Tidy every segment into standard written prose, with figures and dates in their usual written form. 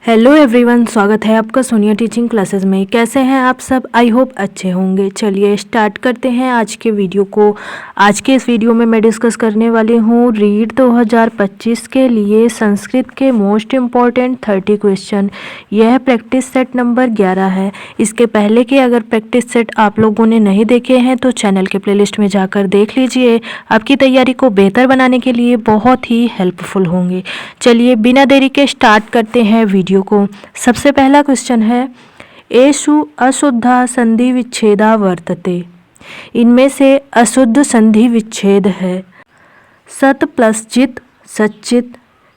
Hello everyone, स्वागत है आपका सोनिया टीचिंग क्लासेस में। कैसे हैं आप सब? आई होप अच्छे होंगे। चलिए स्टार्ट करते हैं आज के वीडियो को। आज के इस वीडियो में मैं डिस्कस करने वाली हूँ रीड 2025 के लिए संस्कृत के मोस्ट इम्पॉर्टेंट 30 क्वेश्चन। यह प्रैक्टिस सेट नंबर 11 है। इसके पहले के अगर प्रैक्टिस सेट आप लोगों ने नहीं देखे हैं तो चैनल के प्लेलिस्ट में जाकर देख लीजिए। आपकी तैयारी को बेहतर बनाने के लिए बहुत ही हेल्पफुल होंगे। चलिए बिना देरी के स्टार्ट करते हैं वीडियो को। सबसे पहला क्वेश्चन है, एषु अशुद्धा संधि विच्छेदा वर्तते। इनमें से अशुद्ध संधि विच्छेद है सत प्लस चित सच्चित,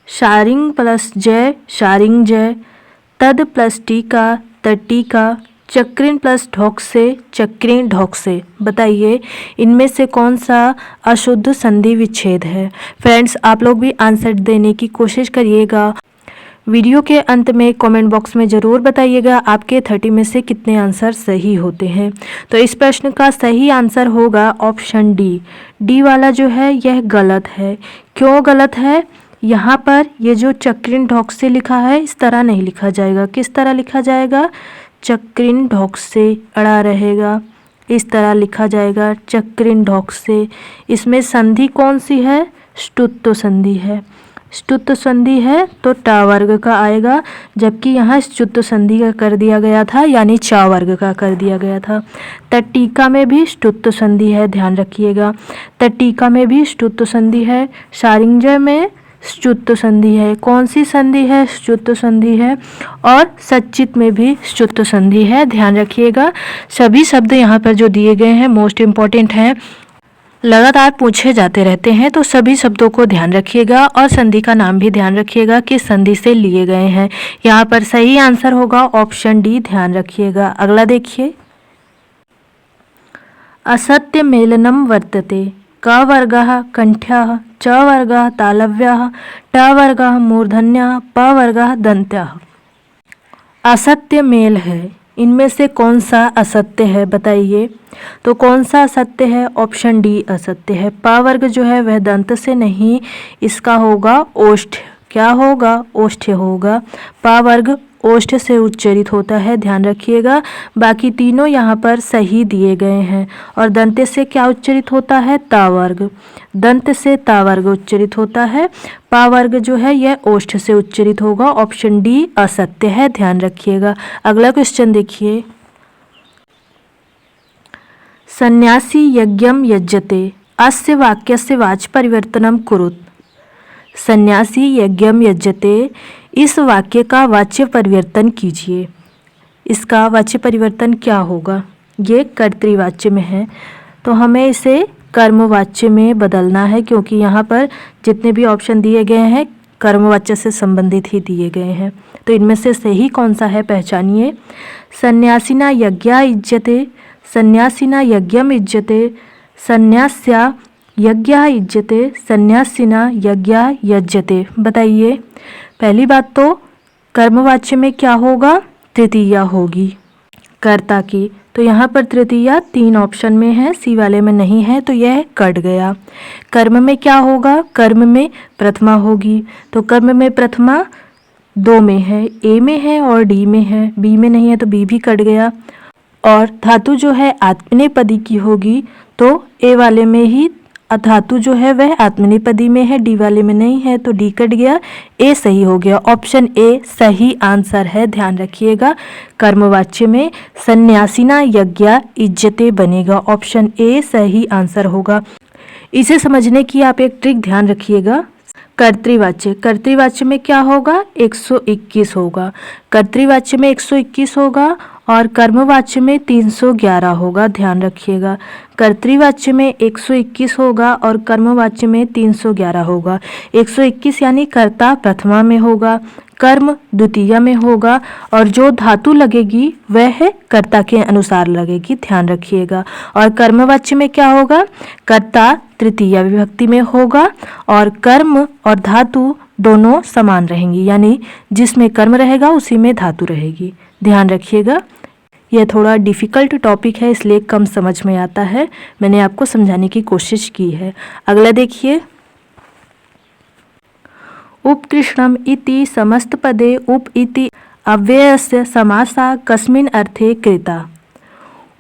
शारिंग प्लस जय शारिंग जय, तद प्लस टीका तटीका, चक्रिन प्लस ढोक से चक्रिन ढोक से। बताइए इनमें से कौन सा अशुद्ध संधि विच्छेद है। फ्रेंड्स, आप लोग भी आंसर देने की कोशिश करिएगा। वीडियो के अंत में कमेंट बॉक्स में ज़रूर बताइएगा आपके 30 में से कितने आंसर सही होते हैं। तो इस प्रश्न का सही आंसर होगा ऑप्शन डी। डी वाला जो है यह गलत है। क्यों गलत है? यहाँ पर ये जो चक्रिन ढोक से लिखा है इस तरह नहीं लिखा जाएगा। किस तरह लिखा जाएगा? चक्रिन ढोक से अड़ा रहेगा, इस तरह लिखा जाएगा चक्रिन ढोक से। इसमें संधि कौन सी है? ष्टुत्व संधि है। ष्टुत्व संधि है तो टा वर्ग का आएगा, जबकि यहाँ ष्टुत्व संधि का कर दिया गया था, यानी चा वर्ग का कर दिया गया था। तटीका में भी ष्टुत्व संधि है, ध्यान रखिएगा। तटीका में भी ष्टुत्व संधि है। शारिंजय में ष्टुत्व संधि है। कौन सी संधि है? ष्टुत्व संधि है। और सच्चित में भी ष्टुत्व संधि है, ध्यान रखिएगा। सभी शब्द यहाँ पर जो दिए गए हैं मोस्ट इम्पॉर्टेंट हैं, लगातार पूछे जाते रहते हैं, तो सभी शब्दों को ध्यान रखिएगा और संधि का नाम भी ध्यान रखिएगा कि संधि से लिए गए हैं। यहाँ पर सही आंसर होगा ऑप्शन डी, ध्यान रखिएगा। अगला देखिए, असत्य मेलनम वर्तते। क वर्गः कंठ्यः, च वर्गः तालव्यः, ट वर्गः मूर्धन्यः, प वर्गः दन्त्यः। असत्य मेल है। इनमें से कौन सा असत्य है बताइए। तो कौन सा असत्य है? ऑप्शन डी असत्य है। पा वर्ग जो है वह दंत से नहीं, इसका होगा ओष्ठ। क्या होगा? ओष्ठ होगा। पा वर्ग ओष्ठ से उच्चरित होता है, ध्यान रखिएगा। बाकी तीनों यहाँ पर सही दिए गए हैं। और दंत से क्या उच्चरित होता है? ता वर्ग। दंत से ता वर्ग उच्चरित होता है। पा वर्ग जो है यह ओष्ठ से उच्चरित होगा। ऑप्शन डी असत्य है, ध्यान रखिएगा। अगला क्वेश्चन देखिए, सन्यासी यज्ञम यज्जते। अस्य वाक्यस्य वाच परिवर्तनम कुरुत। सन्यासी यज्ञम यज्जते, इस वाक्य का वाच्य परिवर्तन कीजिए। इसका वाच्य परिवर्तन क्या होगा? ये कर्तृवाच्य में है, तो हमें इसे कर्मवाच्य में बदलना है, क्योंकि यहाँ पर जितने भी ऑप्शन दिए गए हैं कर्मवाच्य से संबंधित ही दिए गए हैं। तो इनमें से सही कौन सा है पहचानिए। सन्यासिना यज्ञा इज्जते, सन्यासिना यज्ञम इज्जते, सन्यास्या यज्ञा इज्जते, सन्यासिना यज्ञा यज्जते। बताइए, पहली बात तो कर्मवाच्य में क्या होगा? तृतीया होगी कर्ता की। तो यहाँ पर तृतीया 3 ऑप्शन में है, सी वाले में नहीं है, तो यह कट गया। कर्म में क्या होगा? कर्म में प्रथमा होगी। तो कर्म में प्रथमा 2 में है, ए में है और डी में है, बी में नहीं है, तो बी भी कट गया। और धातु जो है आत्मनेपदी की होगी, तो ए वाले में ही धातु जो है वह आत्मनेपदी में है, डी वाले में नहीं है, तो डी कट गया, ए सही हो गया। ऑप्शन ए सही आंसर है, ध्यान रखिएगा। कर्मवाच्य में सन्यासिना यज्ञा इज्जते बनेगा। ऑप्शन ए सही आंसर होगा। इसे समझने की आप एक ट्रिक ध्यान रखिएगा। कर्तृवाच्य, कर्तृवाच्य में क्या होगा? 121 होगा। कर्तृवाच्य में 121 होगा और कर्मवाच्य में 311 होगा, ध्यान रखिएगा। कर्तृवाच्य में 121 होगा और कर्मवाच्य में 311 होगा। 121 यानी कर्ता प्रथमा में होगा, कर्म द्वितीया में होगा, और जो धातु लगेगी वह है कर्ता के अनुसार लगेगी, ध्यान रखिएगा। और कर्मवाच्य में क्या होगा? कर्ता तृतीया विभक्ति में होगा और कर्म और धातु दोनों समान रहेंगी, यानी जिसमें कर्म रहेगा उसी में धातु रहेगी, ध्यान रखिएगा। यह थोड़ा डिफ़िकल्ट टॉपिक है, इसलिए कम समझ में आता है। मैंने आपको समझाने की कोशिश की है। अगला देखिए, उपकृष्णम इति समस्तपदे उप इति अव्ययस्य समासा कस्मिन् अर्थे कृता।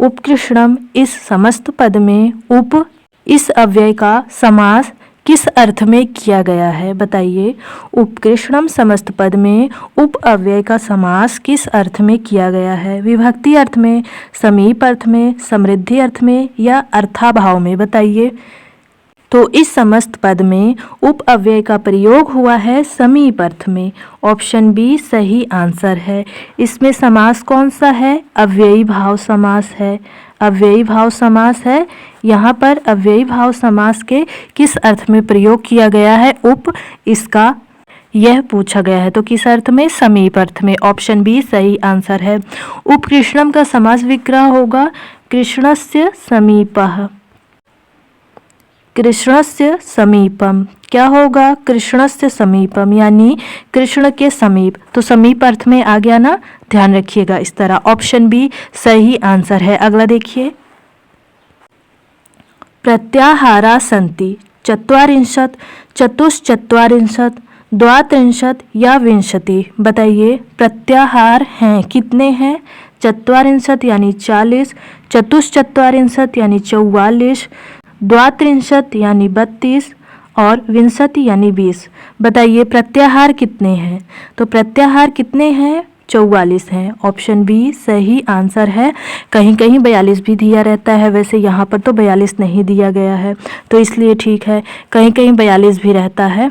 उपकृष्णम इस समस्त पद में उप इस अव्यय का समास किस अर्थ में किया गया है, बताइए। उपकृष्णम समस्त पद में उप अव्यय का समास किस अर्थ में किया गया है? विभक्ति अर्थ में, समीप अर्थ में, समृद्धि अर्थ में या अर्थाभाव में, बताइए। तो इस समस्त पद में उप अव्यय का प्रयोग हुआ है समीप अर्थ में। ऑप्शन बी सही आंसर है। इसमें समास कौन सा है? अव्ययी भाव समास है। अव्ययी भाव समास है। यहाँ पर अव्ययी भाव समास के किस अर्थ में प्रयोग किया गया है उप, इसका यह पूछा गया है। तो किस अर्थ में? समीप अर्थ में। ऑप्शन बी सही आंसर है। उपकृष्णम का समास विग्रह होगा कृष्णस्य समीपः। कृष्णस्य समीपम क्या होगा? कृष्णस्य समीपम यानी कृष्ण के समीप। तो समीप अर्थ में आ गया ना, ध्यान रखिएगा इस तरह। ऑप्शन बी सही आंसर है। अगला देखिए, प्रत्याहारा सन्ति चत्वारिंशत्, चतुश्चत्वारिंशत्, द्वात्रिंशत् या विंशति, बताइए। प्रत्याहार हैं, कितने हैं? चत्वारिंशत् यानी 40, चतुश्चत्वारिंशत् यानी 44, द्वात्रिंशत् यानी 32 और विंशति यानी 20। बताइए प्रत्याहार कितने हैं? तो प्रत्याहार कितने हैं? 44 हैं। ऑप्शन बी सही आंसर है। कहीं कहीं 42 भी दिया रहता है, वैसे यहाँ पर तो 42 नहीं दिया गया है, तो इसलिए ठीक है। कहीं कहीं 42 भी रहता है।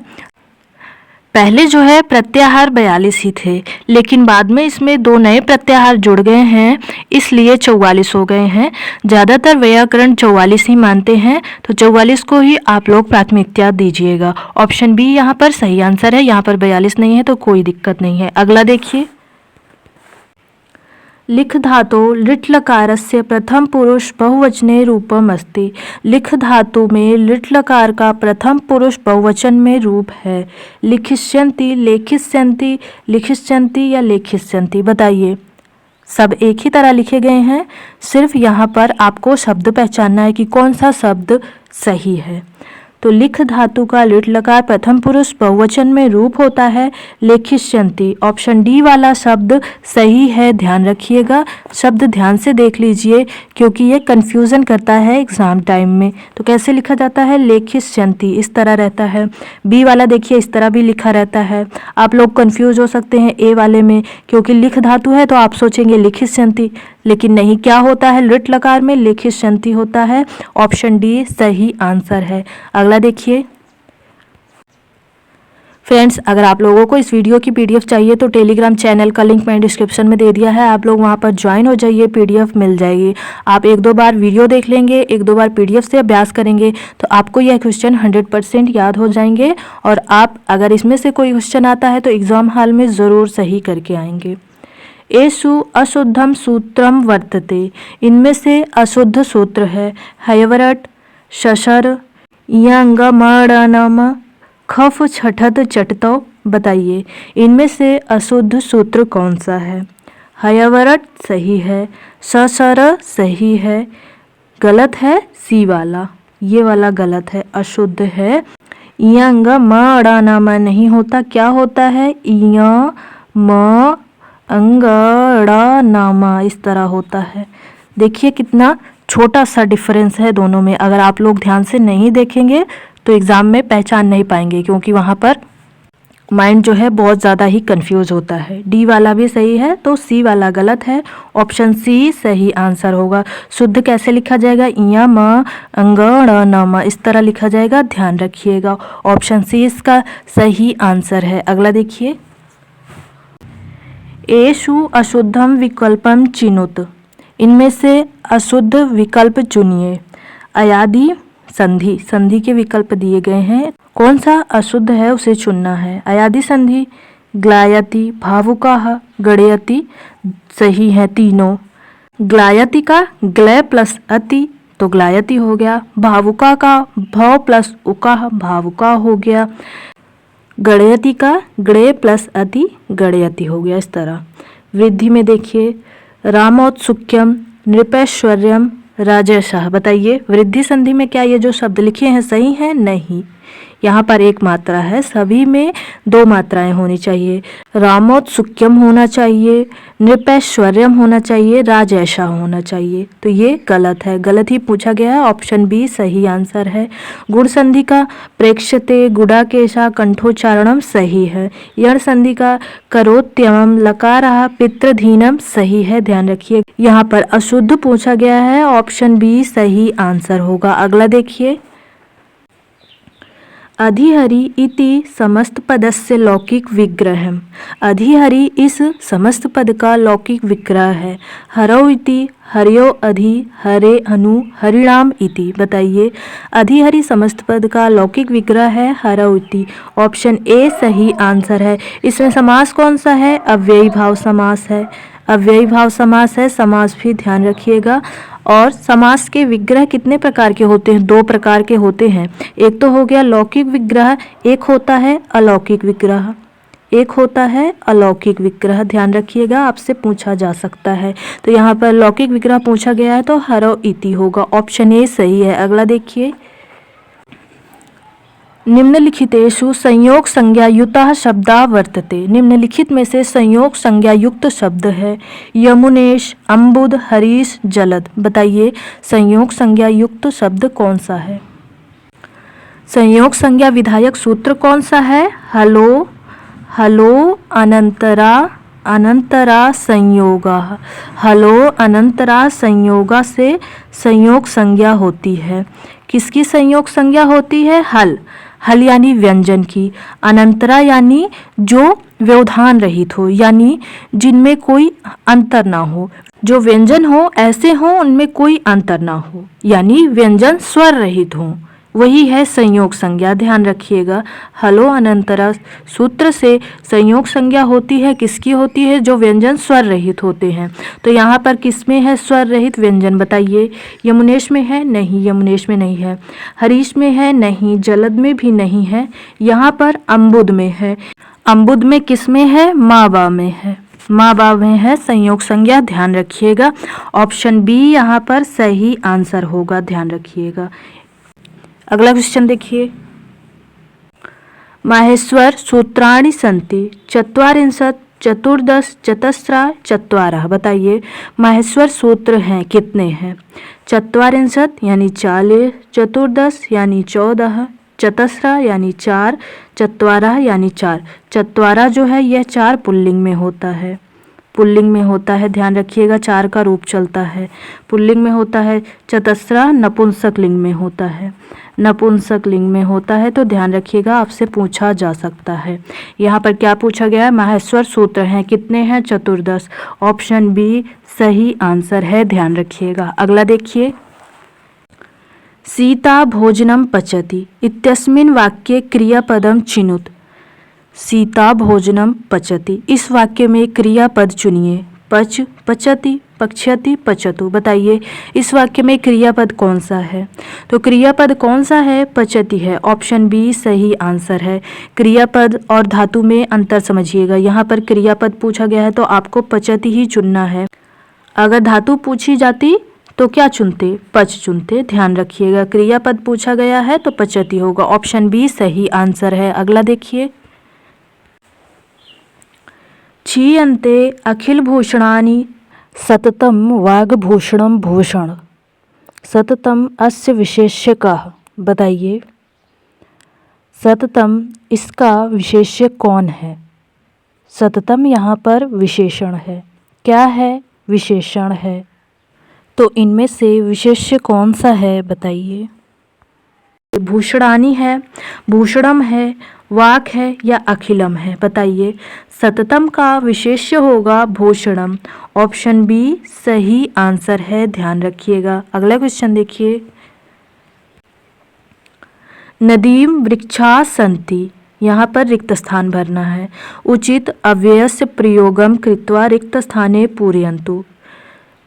पहले जो है प्रत्याहार 42 ही थे, लेकिन बाद में इसमें 2 नए प्रत्याहार जुड़ गए हैं, इसलिए 44 हो गए हैं। ज़्यादातर व्याकरण 44 ही मानते हैं, तो 44 को ही आप लोग प्राथमिकता दीजिएगा। ऑप्शन बी यहाँ पर सही आंसर है। यहाँ पर 42 नहीं है तो कोई दिक्कत नहीं है। अगला देखिए, लिख धातु लिट् लकारस्य प्रथम पुरुष बहुवचने रूपम अस्ति। लिख धातु में लिट् लकार का प्रथम पुरुष बहुवचन में रूप है। लिखिष्यन्ति, लेखिष्यन्ति, लिखिष्यन्ति या लेखिष्यन्ति, बताइए। सब एक ही तरह लिखे गए हैं, सिर्फ यहाँ पर आपको शब्द पहचानना है कि कौन सा शब्द सही है। तो लिख धातु का लिट् लकार प्रथम पुरुष बहुवचन में रूप होता है लेखिष्यन्ति। ऑप्शन डी वाला शब्द सही है, ध्यान रखिएगा। शब्द ध्यान से देख लीजिए क्योंकि ये कन्फ्यूज़न करता है एग्ज़ाम टाइम में। तो कैसे लिखा जाता है? लेखिष्यन्ति, इस तरह रहता है। बी वाला देखिए इस तरह भी लिखा रहता है। आप लोग कन्फ्यूज हो सकते हैं ए वाले में, क्योंकि लिख धातु है तो आप सोचेंगे लिखिष्यन्ति, लेकिन नहीं, क्या होता है? लिट् लकार में लेखिष्यन्ति होता है। ऑप्शन डी सही आंसर है। अगला देखिए फ्रेंड्स, अगर आप लोगों को इस वीडियो की पीडीएफ चाहिए तो टेलीग्राम चैनल का लिंक मैंने डिस्क्रिप्शन में दे दिया है, आप लोग वहां पर ज्वाइन हो जाइए, पीडीएफ मिल जाएगी। आप 1-2 बार वीडियो देख लेंगे, 1-2 बार पीडीएफ से अभ्यास करेंगे तो आपको यह क्वेश्चन 100% याद हो जाएंगे, और आप अगर इसमें से कोई क्वेश्चन आता है तो एग्जाम हॉल में ज़रूर सही करके आएंगे। एषु अशुद्धम सूत्रम वर्तते, इनमें से अशुद्ध सूत्र है हयवरट, शशर, यंगमणनम, खफ छठत चटतो, बताइए इनमें से अशुद्ध सूत्र कौन सा है? हयवरट सही है, ससर सही है, गलत है सी वाला, ये वाला गलत है, अशुद्ध है। यंग मणनम नहीं होता, क्या होता है? य म अंगड़नामा, इस तरह होता है। देखिए कितना छोटा सा डिफरेंस है दोनों में। अगर आप लोग ध्यान से नहीं देखेंगे तो एग्ज़ाम में पहचान नहीं पाएंगे, क्योंकि वहाँ पर माइंड जो है बहुत ज़्यादा ही कंफ्यूज होता है। डी वाला भी सही है तो सी वाला गलत है। ऑप्शन सी सही आंसर होगा। शुद्ध कैसे लिखा जाएगा? इया म अंगड़नामा, इस तरह लिखा जाएगा, ध्यान रखिएगा। ऑप्शन सी इसका सही आंसर है। अगला देखिए, एषु अशुद्धम विकल्पम चिनुत, इनमें से अशुद्ध विकल्प चुनिए। अयादि संधि, संधि के विकल्प दिए गए हैं, कौन सा अशुद्ध है उसे चुनना है। अयादि संधि, ग्लायति, भावुकाः, गणयति, सही है तीनों। ग्लायति का ग्लय प्लस अति तो ग्लायति हो गया, भावुका का भव प्लस उकाः भावुका हो गया, गणयति का गणे प्लस अति गणयति हो गया, इस तरह। वृद्धि में देखिए, रामौत्सुक्यम, नृपैश्वर्यम, राजर्षः, बताइए वृद्धि संधि में क्या ये जो शब्द लिखे हैं सही हैं? नहीं, यहाँ पर एक मात्रा है, सभी में दो मात्राएं होनी चाहिए। रामोत्सुक्यम होना चाहिए, नृपैश्वर्यम होना चाहिए, राजैषा होना चाहिए। तो ये गलत है, गलत ही पूछा गया है। ऑप्शन बी सही आंसर है। गुण संधि का प्रेक्ष्यते गुडाकेशा कंठोच्चारणम सही है। यण संधि का करोत्यमम लकारः पितृधीनम सही है, ध्यान रखिए। यहाँ पर अशुद्ध पूछा गया है, ऑप्शन बी सही आंसर होगा। अगला देखिए, अधिहरि इति समस्त पदस्य लौकिक विग्रहम्। अधिहरि इस समस्त पद का लौकिक विग्रह है। हरौ इति हर्यो अधि हरे अनु हरिणाम इति। बताइए, अधिहरि समस्त पद का लौकिक विग्रह है हरौ इति। ऑप्शन ए सही आंसर है। इसमें समास कौन सा है? अव्ययी भाव समास है। अव्ययी भाव समास है, समास भी ध्यान रखिएगा। और समास के विग्रह कितने प्रकार के होते हैं? दो प्रकार के होते हैं। एक तो हो गया लौकिक विग्रह, एक होता है अलौकिक विग्रह। एक होता है अलौकिक विग्रह, ध्यान रखिएगा, आपसे पूछा जा सकता है। तो यहाँ पर लौकिक विग्रह पूछा गया है तो हरौ इति होगा। ऑप्शन ए सही है। अगला देखिए, निम्नलिखितेषु संयोग संज्ञा युतः शब्दा वर्तते। निम्नलिखित में से संयोग संज्ञा युक्त शब्द है। यमुनेश, अम्बुद, हरीश, जलद। बताइए, संयोग संज्ञा युक्त शब्द कौन सा है? संयोग संज्ञा विधायक सूत्र कौन सा है? हलो, हलो अनंतरा, अनंतरा संयोगा। हलो अनंतरा संयोगा से संयोग संज्ञा होती है। किसकी संयोग संज्ञा होती है? हल, हल यानी व्यंजन की। अनंतरा यानी जो व्यवधान रहित हो, यानी जिनमें कोई अंतर ना हो। जो व्यंजन हो ऐसे हो उनमें कोई अंतर ना हो, यानी व्यंजन स्वर रहित हो, वही है संयोग संज्ञा। ध्यान रखिएगा, हलो अनंतरा सूत्र से संयोग संज्ञा होती है। किसकी होती है? जो व्यंजन स्वर रहित होते हैं। तो यहाँ पर किसमें है स्वर रहित व्यंजन? बताइए, यमुनेश में है? नहीं, यमुनेश में नहीं है। हरीश में है? नहीं। जलद में भी नहीं है। यहाँ पर अम्बुद में है। अम्बुद में किस में है? माँ बा में है। माँ बा में है संयोग संज्ञा, ध्यान रखिएगा। ऑप्शन बी यहाँ पर सही आंसर होगा, ध्यान रखिएगा। अगला क्वेश्चन देखिए, माहेश्वर सूत्राणि सन्ति चत्वारिंशत् चतुर्दश चतस्रा चत्वारः। बताइए, माहेश्वर सूत्र हैं कितने हैं? चत्वारिंशत् यानी 40, चतुर्दश यानी 14, चतस्रा यानी 4, चत्वारः यानी 4। चत्वारा जो है यह 4 पुल्लिंग में होता है। पुल्लिंग में होता है, ध्यान रखिएगा, 4 का रूप चलता है, पुल्लिंग में होता है। चतस्रा नपुंसक लिंग में होता है, नपुंसक लिंग में होता है। तो ध्यान रखिएगा, आपसे पूछा जा सकता है। यहाँ पर क्या पूछा गया है? माहेश्वर सूत्र हैं कितने हैं? चतुर्दश। ऑप्शन बी सही आंसर है, ध्यान रखिएगा। अगला देखिए, सीता भोजनम पचति इत्यस्मिन् वाक्ये क्रियापदम चिनुत। सीता भोजनम पचति, इस वाक्य में क्रियापद चुनिए। पच, पचति, पक्ष्यति, पचतु। बताइए, इस वाक्य में क्रियापद कौन सा है? तो क्रियापद कौन सा है? पचति है। ऑप्शन बी सही आंसर है। क्रियापद और धातु में अंतर समझिएगा। यहाँ पर क्रियापद पूछा गया है तो आपको पचति ही चुनना है। अगर धातु पूछी जाती तो क्या चुनते? पच चुनते। ध्यान रखिएगा, क्रियापद पूछा गया है तो पचति होगा। ऑप्शन बी सही आंसर है। अगला देखिए, क्षीयन्ते अखिल भूषणानि सततम वाग्भूषणम भूषण। सततम अस्य विशेष्य कः। बताइए, सततम इसका विशेष्य कौन है? सततम यहाँ पर विशेषण है। क्या है? विशेषण है। तो इनमें से विशेष्य कौन सा है? बताइए। भूषणानि है, भूषणम है, वाक है या अखिलम है? बताइए, सततम का विशेष्य होगा भूषणम। ऑप्शन बी सही आंसर है, ध्यान रखिएगा। अगला क्वेश्चन देखिए, नदीम वृक्षा सन्ति, यहाँ पर रिक्त स्थान भरना है। उचित अव्ययस्य प्रयोगम कृत्वा रिक्त स्थाने पूरयन्तु।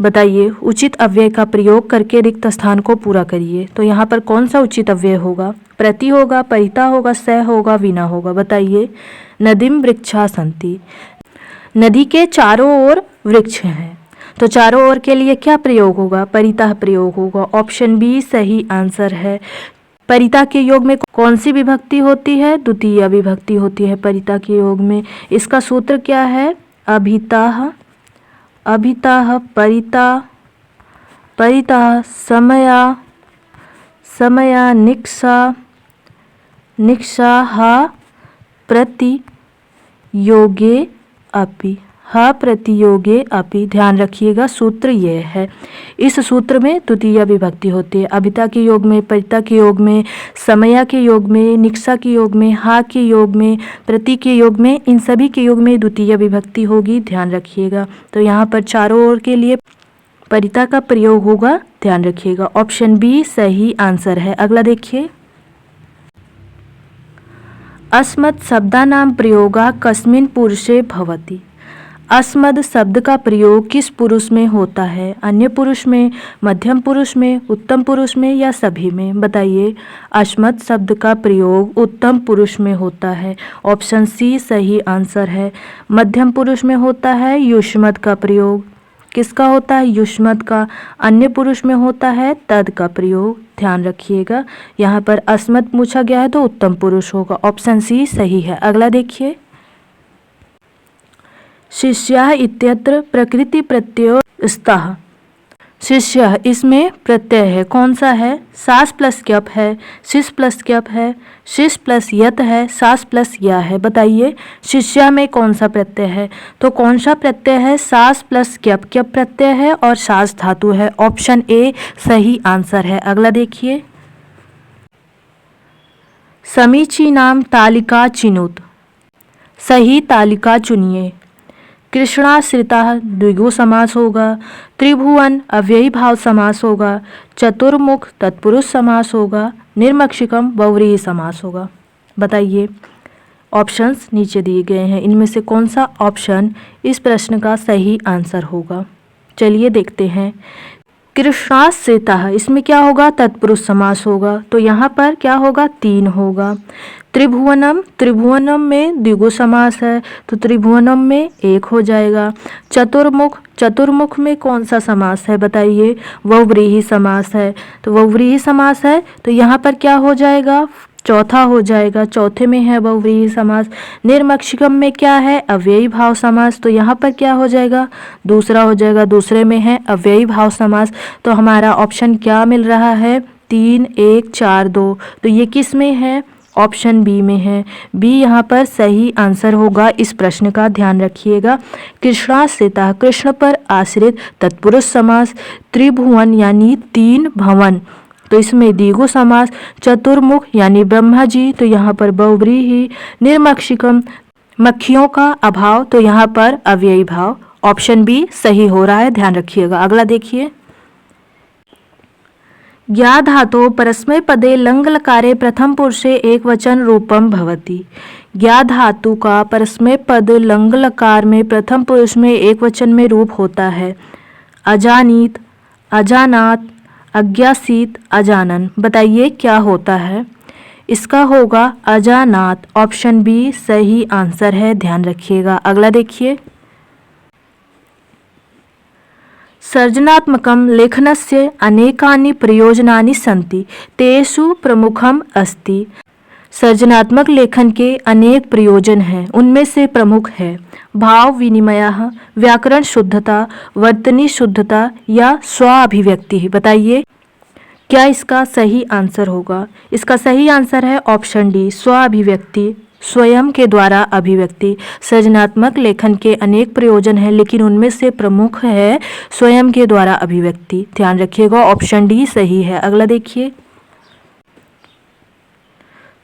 बताइए, उचित अव्यय का प्रयोग करके रिक्त स्थान को पूरा करिए। तो यहाँ पर कौन सा उचित अव्यय होगा? प्रति होगा, परिता होगा, सह होगा, विना होगा? बताइए, नदीम वृक्षा सन्ति, नदी के चारों ओर वृक्ष हैं, तो चारों ओर के लिए क्या प्रयोग होगा? परिता प्रयोग होगा। ऑप्शन बी सही आंसर है। परिता के योग में कौन सी विभक्ति होती है? द्वितीय विभक्ति होती है परिता के योग में। इसका सूत्र क्या है? अभिताः, अभिताः, परिता, परिताः, समया, समया, निक्षा, निक्षाः, प्रतियोगे अपि, हा प्रतियोगे अपि। ध्यान रखिएगा सूत्र यह है। इस सूत्र में द्वितीय विभक्ति होती है। अभिता के योग में, परिता के योग में, समया के योग में, निक्षा के योग में, हा के योग में, प्रति के योग में, इन सभी के योग में द्वितीय विभक्ति होगी। ध्यान रखिएगा। तो यहाँ पर चारों ओर के लिए परिता का प्रयोग होगा। ध्यान रखिएगा। ऑप्शन बी सही आंसर है। अगला देखिए, अस्मत् शब्दानां प्रयोगः कस्मिन् पुरुषे भवति। अस्मद् शब्द का प्रयोग किस पुरुष में होता है? अन्य पुरुष में, मध्यम पुरुष में, उत्तम पुरुष में या सभी में? बताइए। अस्मत् शब्द का प्रयोग उत्तम पुरुष में होता है। ऑप्शन सी सही आंसर है। मध्यम पुरुष में होता है युष्मत् का प्रयोग। किसका होता है? युष्मत् का। अन्य पुरुष में होता है तद का प्रयोग। ध्यान रखिएगा। यहाँ पर अस्मत् पूछा गया है तो उत्तम पुरुष होगा। ऑप्शन सी सही है। अगला देखिए, शिष्यः इत्यत्र प्रकृति प्रत्ययो स्तः। शिष्यः इसमें प्रत्यय है, कौन सा है? सास प्लस क्यप है, शिष प्लस क्यप है, शिष प्लस यत है, सास प्लस या है। बताइए शिष्य में कौन सा प्रत्यय है? तो कौन सा प्रत्यय है? सास प्लस क्यप, क्यप प्रत्यय है और सास धातु है। ऑप्शन ए सही आंसर है। अगला देखिए, समीचीनां तालिका चिनुत। सही तालिका चुनिए। कृष्णाश्रिता द्विगु समास होगा। त्रिभुवन अव्ययी भाव समास होगा। चतुर्मुख तत्पुरुष समास होगा। निर्मक्षिकम बहुव्रीहि समास होगा। बताइए। ऑप्शंस नीचे दिए गए हैं, इनमें से कौन सा ऑप्शन इस प्रश्न का सही आंसर होगा? चलिए देखते हैं। कृष्णाश्रिता इसमें क्या होगा? तत्पुरुष समास होगा, तो यहाँ पर क्या होगा? 3 होगा। त्रिभुवनम, त्रिभुवनम में द्विगु समास है तो त्रिभुवनम में 1 हो जाएगा। चतुर्मुख, चतुर्मुख में कौन सा समास है? बताइए। बहुव्रीहि समास है, तो बहुव्रीहि समास है तो यहाँ पर क्या हो जाएगा? चौथा हो जाएगा। चौथे में है बहुव्रीहि समास। निर्मक्षिकम में क्या है? अव्ययी भाव समास, तो यहाँ पर क्या हो जाएगा? दूसरा हो जाएगा। दूसरे में है अव्ययी भाव समास, तो हमारा ऑप्शन क्या मिल रहा है? 3, 1, 4, 2। तो ये किस में है? ऑप्शन बी में है। बी यहाँ पर सही आंसर होगा इस प्रश्न का। ध्यान रखिएगा। कृष्णाश्रिता कृष्ण पर आश्रित तत्पुरुष समास। त्रिभुवन यानी 3 भवन, तो इसमें द्विगु समास। चतुर्मुख यानी ब्रह्मा जी, तो यहाँ पर बहुव्रीहि। निर्मक्षिकम मक्खियों का अभाव, तो यहाँ पर अव्ययी भाव। ऑप्शन बी सही हो रहा है। ध्यान रखिएगा। अगला देखिए, ज्ञा धातो परस्मैपदे लंग लकारे प्रथम पुरुषे एकवचन रूपम भवति। ज्ञा धातु का परस्मै पद लंग लकार में प्रथम पुरुष में एकवचन में रूप होता है। अजानीत, अजानात, अज्ञासीत, अजानन। बताइए क्या होता है? इसका होगा अजानात। ऑप्शन बी सही आंसर है। ध्यान रखिएगा। अगला देखिए, सर्जनात्मकं लेखनस्य अनेकानि प्रयोजनानि सन्ति, तेषु प्रमुखम अस्ति। सर्जनात्मक लेखन के अनेक प्रयोजन हैं, उनमें से प्रमुख है भाव विनिमयः, व्याकरण शुद्धता, वर्तनी शुद्धता या स्वाभिव्यक्ति। बताइए क्या इसका सही आंसर होगा? इसका सही आंसर है ऑप्शन डी स्वाभिव्यक्ति, स्वयं के द्वारा अभिव्यक्ति। सृजनात्मक लेखन के अनेक प्रयोजन हैं, लेकिन उनमें से प्रमुख है स्वयं के द्वारा अभिव्यक्ति। ध्यान रखिएगा। ऑप्शन डी सही है। अगला देखिए,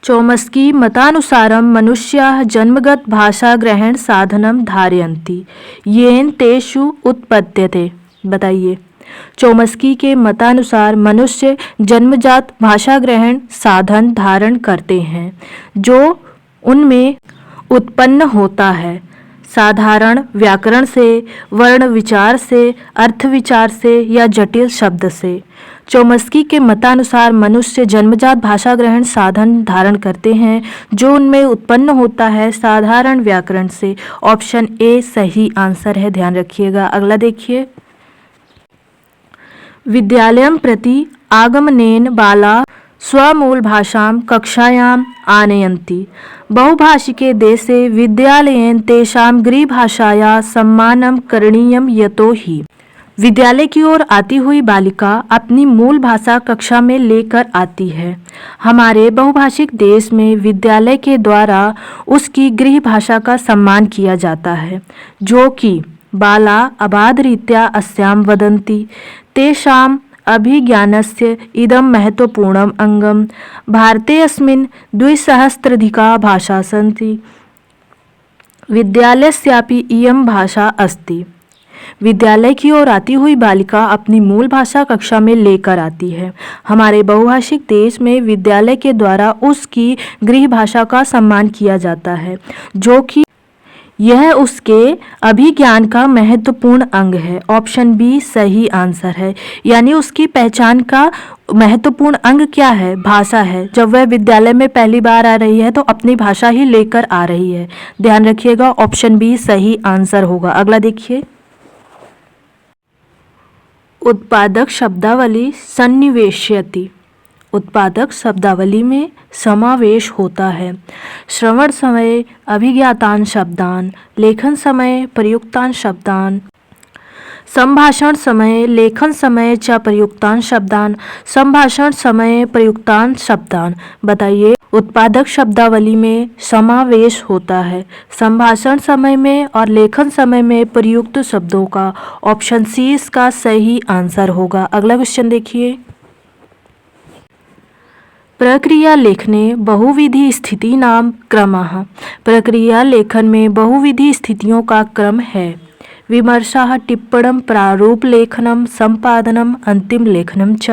चौमस्की मतानुसारम मनुष्याः जन्मगत भाषा ग्रहण साधनम धारयन्ति, येन तेषु उत्पद्यते। बताइए। चौमस्की के मतानुसार मनुष्य जन्मजात भाषा ग्रहण साधन धारण करते हैं जो उनमें उत्पन्न होता है। साधारण व्याकरण से, वर्ण विचार से, अर्थ विचार से या जटिल शब्द से। चौमस्की के मतानुसार मनुष्य जन्मजात भाषा ग्रहण साधन धारण करते हैं जो उनमें उत्पन्न होता है साधारण व्याकरण से। ऑप्शन ए सही आंसर है। ध्यान रखिएगा। अगला देखिए, विद्यालयं प्रति आगमनेन बाला स्वमूलभाषां कक्षायाम् आनयन्ति। बहुभाषिके देशे विद्यालयेन तेषां गृहभाषायाः सम्मानं करणीयं यतो हि विद्यालय की ओर आती हुई बालिका अपनी मूल भाषा कक्षा में लेकर आती है। हमारे बहुभाषिक देश में विद्यालय के द्वारा उसकी गृह भाषा का सम्मान किया जाता है, जो कि बाला अबाधरीत्या अस्यां वदन्ति तेषाम् अभिज्ञानस्य इदं महत्वपूर्णम् अंगम्। भारते अस्मिन् 2सहस्राधिका भाषा सन्ति। विद्यालयस्यापि इयं भाषा अस्ति। विद्यालय की ओर आती हुई बालिका अपनी मूल भाषा कक्षा में लेकर आती है। हमारे बहुभाषिक देश में विद्यालय के द्वारा उसकी गृह भाषा का सम्मान किया जाता है, जो कि यह उसके अभिज्ञान का महत्वपूर्ण अंग है। ऑप्शन बी सही आंसर है। यानी उसकी पहचान का महत्वपूर्ण अंग क्या है? भाषा है। जब वह विद्यालय में पहली बार आ रही है तो अपनी भाषा ही लेकर आ रही है। ध्यान रखिएगा, ऑप्शन बी सही आंसर होगा। अगला देखिए, उत्पादक शब्दावली सन्निवेशयति। उत्पादक शब्दावली में समावेश होता है। श्रवण समय अभिज्ञातान शब्दान, लेखन समय प्रयुक्तान शब्दान, संभाषण समय लेखन समय च प्रयुक्तान शब्दान, संभाषण समय प्रयुक्तान शब्दान। बताइए, उत्पादक शब्दावली में समावेश होता है संभाषण समय में और लेखन समय में प्रयुक्त शब्दों का। ऑप्शन सी इसका सही आंसर होगा। अगला क्वेश्चन देखिए, प्रक्रिया लेखने बहुविधि स्थिति नाम क्रमः। प्रक्रिया लेखन में बहुविधि स्थितियों का क्रम है। विमर्शः टिप्पणं प्रारूप लेखनम संपादनम अंतिम लेखनम च।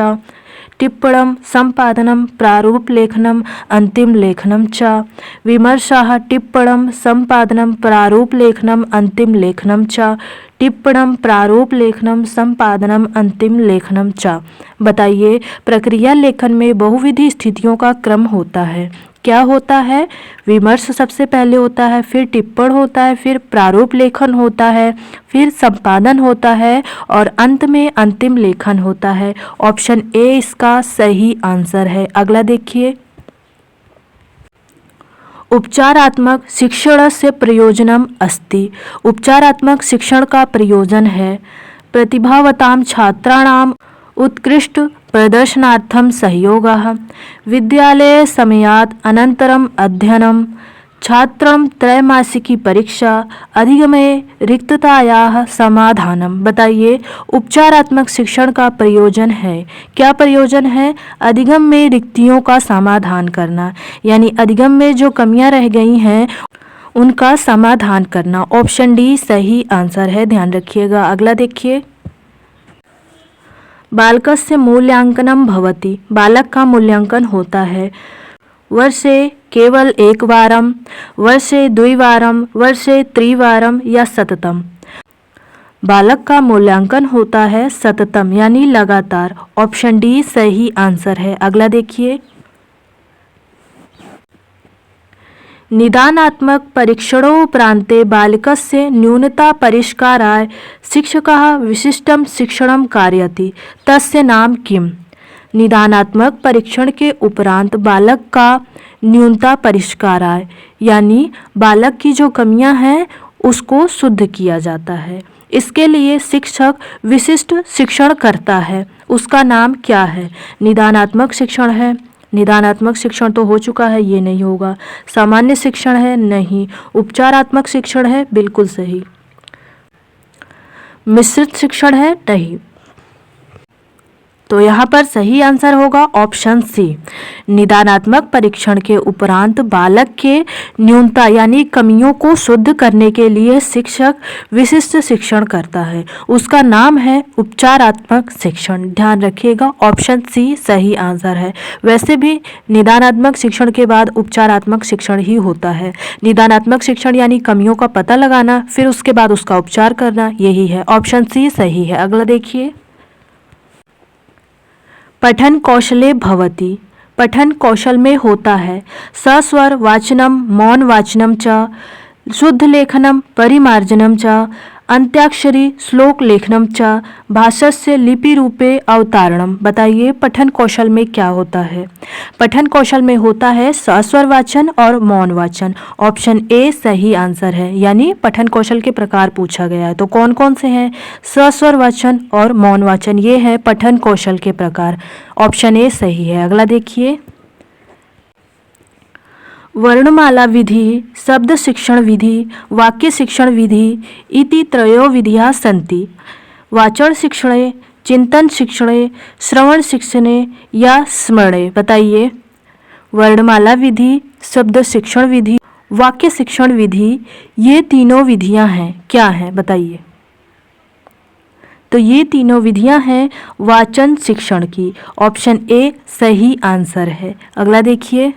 टिप्पणं संपादनम प्रारूप लेखनम अंतिम लेखनम च। विमर्शः टिप्पणं संपादनम प्रारूप लेखनम अंतिम लेखनम च। टिप्पणं प्रारूप लेखनम संपादनम अंतिम लेखनम च। बताइए, प्रक्रिया लेखन में बहुविधि स्थितियों का क्रम होता है। क्या होता है? विमर्श सबसे पहले होता है, फिर टिप्पण होता है, फिर प्रारूप लेखन होता है, फिर संपादन होता है और अंत में अंतिम लेखन होता है। ऑप्शन ए इसका सही आंसर है। अगला देखिए, उपचारात्मक शिक्षणस्य प्रयोजनम अस्ति। उपचारात्मक शिक्षण का प्रयोजन है प्रतिभावतां छात्राणाम् उत्कृष्ट प्रदर्शनार्थं सहयोगः। विद्यालये समयात् अनन्तरम् अध्ययनं, छात्रं त्रैमासिकी परीक्षा, अधिगमे रिक्ततायाः समाधानम। बताइए, उपचारात्मक शिक्षण का प्रयोजन है। क्या प्रयोजन है? अधिगम में रिक्तियों का समाधान करना, यानी अधिगम में जो कमियां रह गई हैं उनका समाधान करना। ऑप्शन डी सही आंसर है। ध्यान रखिएगा। अगला देखिए, बालकस्य मूल्यांकनम भवति। बालक का मूल्यांकन होता है वर्षे केवल एक वारम, वर्षे द्विवारम, वर्षे त्रिवारम या सततम। बालक का मूल्यांकन होता है सततम यानी लगातार। ऑप्शन डी सही आंसर है। अगला देखिए, निदानात्मक परीक्षणोपरान्ते बालकस्य न्यूनता परिष्काराय शिक्षकः विशिष्टं शिक्षणं कारयति, तस्य नाम किम्। निदानात्मक परीक्षण के उपरांत बालक का न्यूनता परिष्काराय यानी बालक की जो कमियां हैं उसको शुद्ध किया जाता है। इसके लिए शिक्षक विशिष्ट शिक्षण करता है। उसका नाम क्या है? निदानात्मक शिक्षण है। निदानात्मक शिक्षण तो हो चुका है, ये नहीं होगा। सामान्य शिक्षण है, नहीं। उपचारात्मक शिक्षण है, बिल्कुल सही। मिश्रित शिक्षण है, नहीं। तो यहाँ पर सही आंसर होगा ऑप्शन सी। निदानात्मक परीक्षण के उपरांत बालक के न्यूनता यानी कमियों को शुद्ध करने के लिए शिक्षक विशिष्ट शिक्षण करता है। उसका नाम है उपचारात्मक शिक्षण। ध्यान रखिएगा, ऑप्शन सी सही आंसर है। वैसे भी निदानात्मक शिक्षण के बाद उपचारात्मक शिक्षण ही होता है। निदानात्मक शिक्षण यानी कमियों का पता लगाना, फिर उसके बाद उसका उपचार करना, यही है। ऑप्शन सी सही है। अगला देखिए, पठन कौशले भवति। पठन कौशल में होता है सस्वर वाचनम, मौन वाचनम च, शुद्ध लेखनम, परिमार्जनम च, अंत्याक्षरी श्लोक लेखनम च भाषस्य लिपि रूपे अवतारणम। बताइए पठन कौशल में क्या होता है। पठन कौशल में होता है सस्वर वाचन और मौन वाचन। ऑप्शन ए सही आंसर है, यानी पठन कौशल के प्रकार पूछा गया है तो कौन कौन से हैं, सस्वर वाचन और मौन वाचन, ये है पठन कौशल के प्रकार। ऑप्शन ए सही है। अगला देखिए, वर्णमाला विधि, शब्द शिक्षण विधि, वाक्य शिक्षण विधि इति त्रयो विधियाः सन्ति। वाचन शिक्षणे, चिंतन शिक्षणे, श्रवण शिक्षणे या स्मरणे। बताइए वर्णमाला विधि, शब्द शिक्षण विधि, वाक्य शिक्षण विधि, ये तीनों विधियां हैं, क्या हैं बताइए। तो ये तीनों विधियां हैं वाचन शिक्षण की। ऑप्शन ए सही आंसर है। अगला देखिए,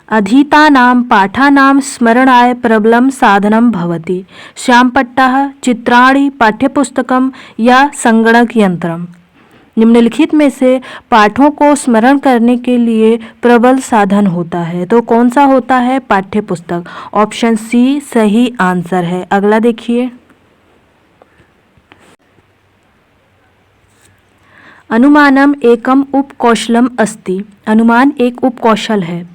अधीतानां पाठानां स्मरणाय प्रबलं साधनं भवति। श्यामपट्टः, चित्राणि, पाठ्यपुस्तकम या संगणक यंत्रम। निम्नलिखित में से पाठों को स्मरण करने के लिए प्रबल साधन होता है तो कौन सा होता है, पाठ्यपुस्तक। ऑप्शन सी सही आंसर है। अगला देखिए, अनुमानम एकम उपकौशलम अस्ति। अनुमान एक उपकौशल है।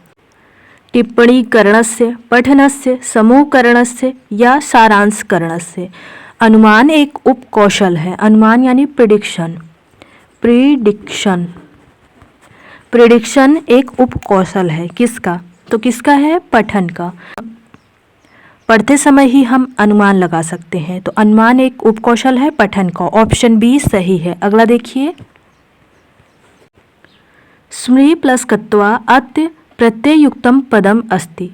टिप्पणी करणस्य, पठनस्य, समूहकरणस्य या सारांशकरणस्य। अनुमान एक उपकौशल है। अनुमान यानी प्रिडिक्शन। प्रिडिक्शन एक उपकौशल है किसका, तो किसका है, पठन का। पढ़ते समय ही हम अनुमान लगा सकते हैं तो अनुमान एक उपकौशल है पठन का। ऑप्शन बी सही है। अगला देखिए, स्मृ प्लस कत्वा अत्य प्रत्ययुक्तम पदम अस्ति।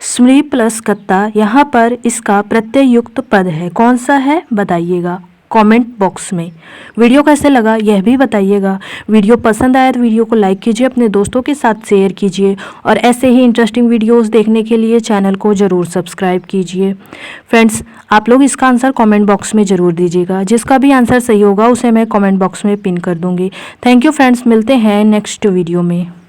स्मृ प्लस कत्ता, यहाँ पर इसका प्रत्ययुक्त पद है, कौन सा है बताइएगा कमेंट बॉक्स में। वीडियो कैसे लगा यह भी बताइएगा। वीडियो पसंद आया तो वीडियो को लाइक कीजिए, अपने दोस्तों के साथ शेयर कीजिए और ऐसे ही इंटरेस्टिंग वीडियोस देखने के लिए चैनल को ज़रूर सब्सक्राइब कीजिए। फ्रेंड्स आप लोग इसका आंसर कमेंट बॉक्स में ज़रूर दीजिएगा, जिसका भी आंसर सही होगा उसे मैं कमेंट बॉक्स में पिन कर दूँगी। थैंक यू फ्रेंड्स, मिलते हैं नेक्स्ट वीडियो में।